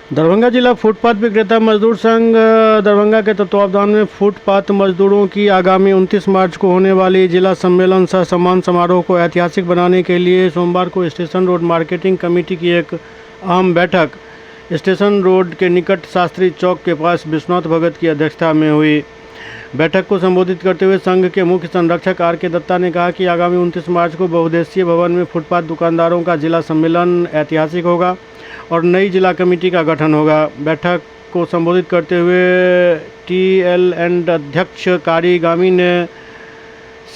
दरभंगा जिला फुटपाथ विक्रेता मजदूर संघ दरभंगा के तत्वावधान में फुटपाथ मजदूरों की आगामी 29 मार्च को होने वाली जिला सम्मेलन सह सम्मान समारोह को ऐतिहासिक बनाने के लिए सोमवार को स्टेशन रोड मार्केटिंग कमेटी की एक अहम बैठक स्टेशन रोड के निकट शास्त्री चौक के पास विश्वनाथ भगत की अध्यक्षता में हुई। बैठक को संबोधित करते हुए संघ के मुख्य संरक्षक R.K. दत्ता ने कहा कि आगामी 29 मार्च को बहुउद्देशीय भवन में फुटपाथ दुकानदारों का जिला सम्मेलन ऐतिहासिक होगा और नई जिला कमेटी का गठन होगा। बैठक को संबोधित करते हुए TL अध्यक्ष कारी गामी ने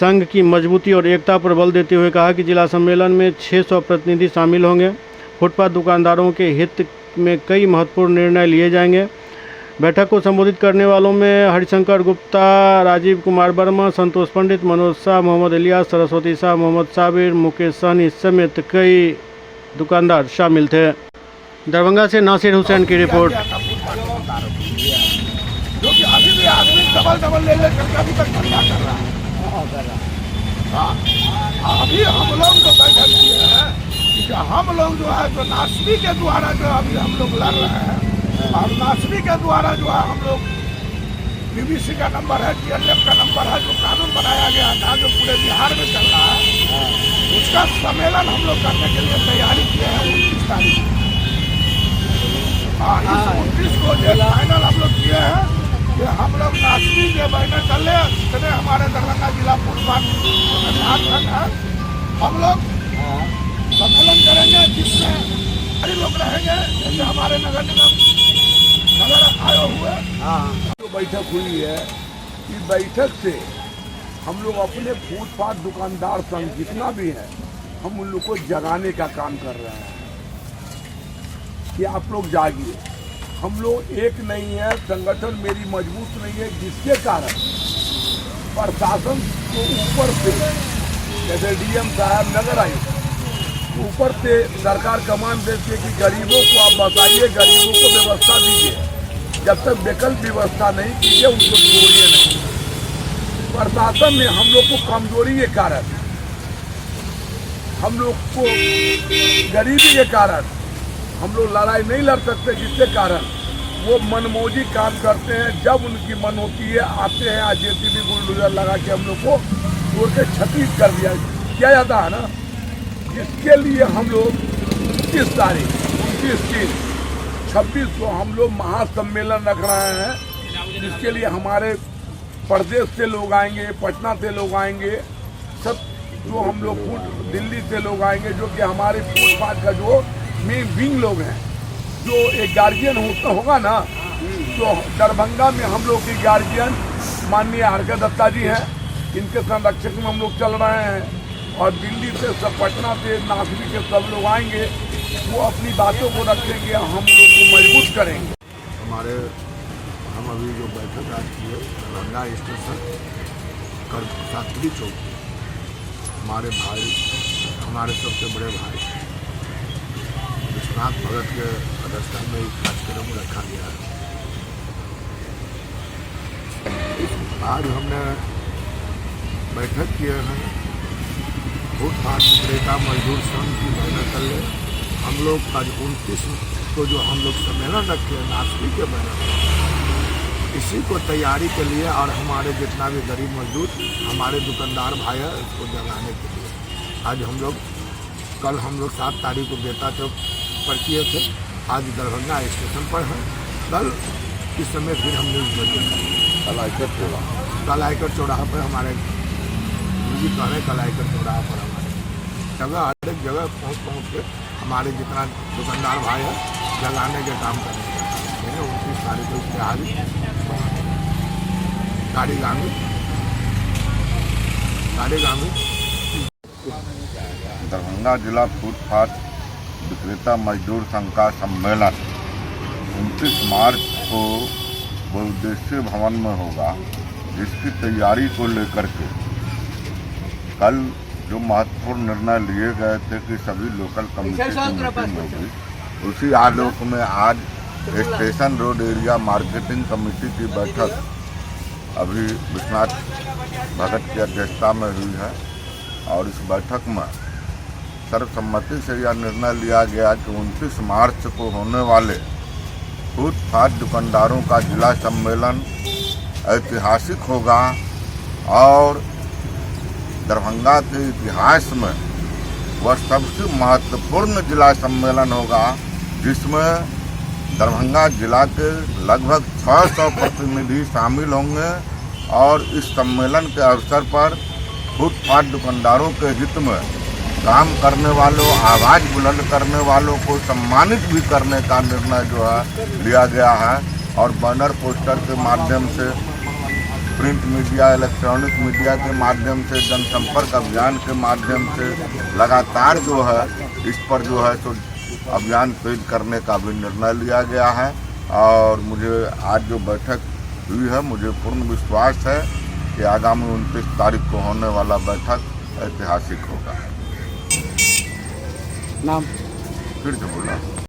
संघ की मजबूती और एकता पर बल देते हुए कहा कि जिला सम्मेलन में 600 प्रतिनिधि शामिल होंगे। फुटपाथ दुकानदारों के हित में कई महत्वपूर्ण निर्णय लिए जाएंगे। बैठक को संबोधित करने वालों में हरिशंकर गुप्ता, राजीव कुमार वर्मा, संतोष पंडित, मनोज शाह, मोहम्मद इलियास, सरस्वती शाह, मोहम्मद साबिर, मुकेश सहनी समेत कई दुकानदार शामिल थे। दरभंगा से नासिर हुसैन की रिपोर्ट। जो कि अभी भी आदमी डबल ले करके अभी तक धंधा कर रहा है। अभी हम लोग जो बैठक किए हैं कि हम लोग जो है तो नासरी के द्वारा जो अभी हम लोग लड़ रहे हैं और नासरी के द्वारा जो है हम लोग BBC का नंबर है, TLF का नंबर है, जो कानून बनाया गया था जो पूरे बिहार में चल रहा है, उसका सम्मेलन हम लोग करने के लिए तैयारी किए हैं 29 तारीख को। 29 को डेट फाइनल हम लोग किए हैं कि हम लोग नासरी के बैनर चले जितने हमारे दरभंगा जिला फुटपाथ संघ है, हम लोग सम्मेलन करेंगे जिसमें सारे लोग रहेंगे। जैसे हमारे नगर निगम नगर आयोग हुए जो बैठक हुई है, इस बैठक से हम लोग अपने फुटपाथ दुकानदार संघ जितना भी है हम उन लोग को जगाने का काम कर रहे हैं कि आप लोग जागिए। हम लोग एक नहीं है, संगठन मेरी मजबूत नहीं है, जिसके कारण प्रशासन को ऊपर से जैसे DM साहब, नगर आयुक्त ऊपर से सरकार कमान देती है कि गरीबों को आप बताइए, गरीबों को व्यवस्था दीजिए। जब तक विकल्प व्यवस्था नहीं कीजिए उनको छोड़िए नहीं। प्रशासन में हम लोग को कमजोरी के कारण, हम लोग को गरीबी के कारण हम लोग लड़ाई नहीं लड़ सकते, जिसके कारण वो मनमौजी काम करते हैं। जब उनकी मन होती है आते हैं, आज JCB बुलडोजर लगा के हम लोग को तोड़ के क्षति कर दिया किया जाता है ना। जिसके लिए हम लोग 29 तारीख 26 को हम लोग महासम्मेलन रख रहे हैं, जिसके लिए हमारे प्रदेश से लोग आएंगे, पटना से लोग आएंगे, सब जो हम लोग दिल्ली से लोग आएंगे, जो कि हमारे फुटपाथ का जो मेन विंग लोग हैं, जो एक गार्जियन होगा ना, तो दरभंगा में हम लोग की गार्जियन माननीय R.K. दत्ता जी हैं, इनके संरक्षक में हम लोग चल रहे हैं। और दिल्ली से सब, पटना से, नासिक के सब लोग आएंगे, वो अपनी बातों को रखेंगे, हम लोग को मजबूत करेंगे। हम अभी जो बैठक आज की है दरभंगा स्टेशन कर शास्त्री चौक, हमारे भाई, हमारे सबसे बड़े भाई विश्वनाथ भगत के अध्यक्षता में एक कार्यक्रम रखा गया है। आज हमने बैठक किए हैं फुटपाथ विक्रेता मजदूर संघ की बैठक कर ले। हम लोग आज 29 को जो हम लोग सम्मेलन रखे हैं नासरी के बैनर, इसी को तैयारी के लिए और हमारे जितना भी गरीब मजदूर हमारे दुकानदार भाई है इसको जगाने के लिए आज हम लोग, कल हम लोग 7 तारीख को बेता चौक पर किए थे, आज दरभंगा स्टेशन पर हैं। कल इस समय फिर हम न्यूज़ देंगे कल आयकर चौराहा पर हमारे जी कह रहे कल आयकर चौराहा पर हमारे जगह हर एक जगह पहुँच के हमारे जितना दुकानदार भाई है जगाने के काम करेंगे। 29 तारीख को इसके हाजिर गाड़ी दरभंगा जिला फुटपाथ विक्रेता मजदूर संघ का सम्मेलन 29 मार्च को बहुउद्देशीय भवन में होगा, जिसकी तैयारी को लेकर के कल जो महत्वपूर्ण निर्णय लिए गए थे कि सभी लोकल कमेटी की मीटिंग होगी, उसी आलोक में आज station road area marketing committee की बैठक अभी विश्वनाथ भगत की अध्यक्षता में हुई है। और इस बैठक में सर्वसम्मति से यह निर्णय लिया गया कि 29 मार्च को होने वाले फुटपाथ दुकानदारों का जिला सम्मेलन ऐतिहासिक होगा और दरभंगा के इतिहास में वह सबसे महत्वपूर्ण जिला सम्मेलन होगा, जिसमें दरभंगा जिला के लगभग 600 प्रतिनिधि शामिल होंगे और इस सम्मेलन के अवसर पर फुटपाथ दुकानदारों के हित में काम करने वालों, आवाज़ बुलंद करने वालों को सम्मानित भी करने का निर्णय जो है लिया गया है। और बैनर पोस्टर के माध्यम से, प्रिंट मीडिया, इलेक्ट्रॉनिक मीडिया के माध्यम से, जनसंपर्क अभियान के माध्यम से लगातार जो है इस पर जो है तो अभियान तेज करने का भी निर्णय लिया गया है। और मुझे आज जो बैठक हुई है, मुझे पूर्ण विश्वास है कि आगामी 29 तारीख को होने वाला बैठक ऐतिहासिक होगा। नाम फिर से बोला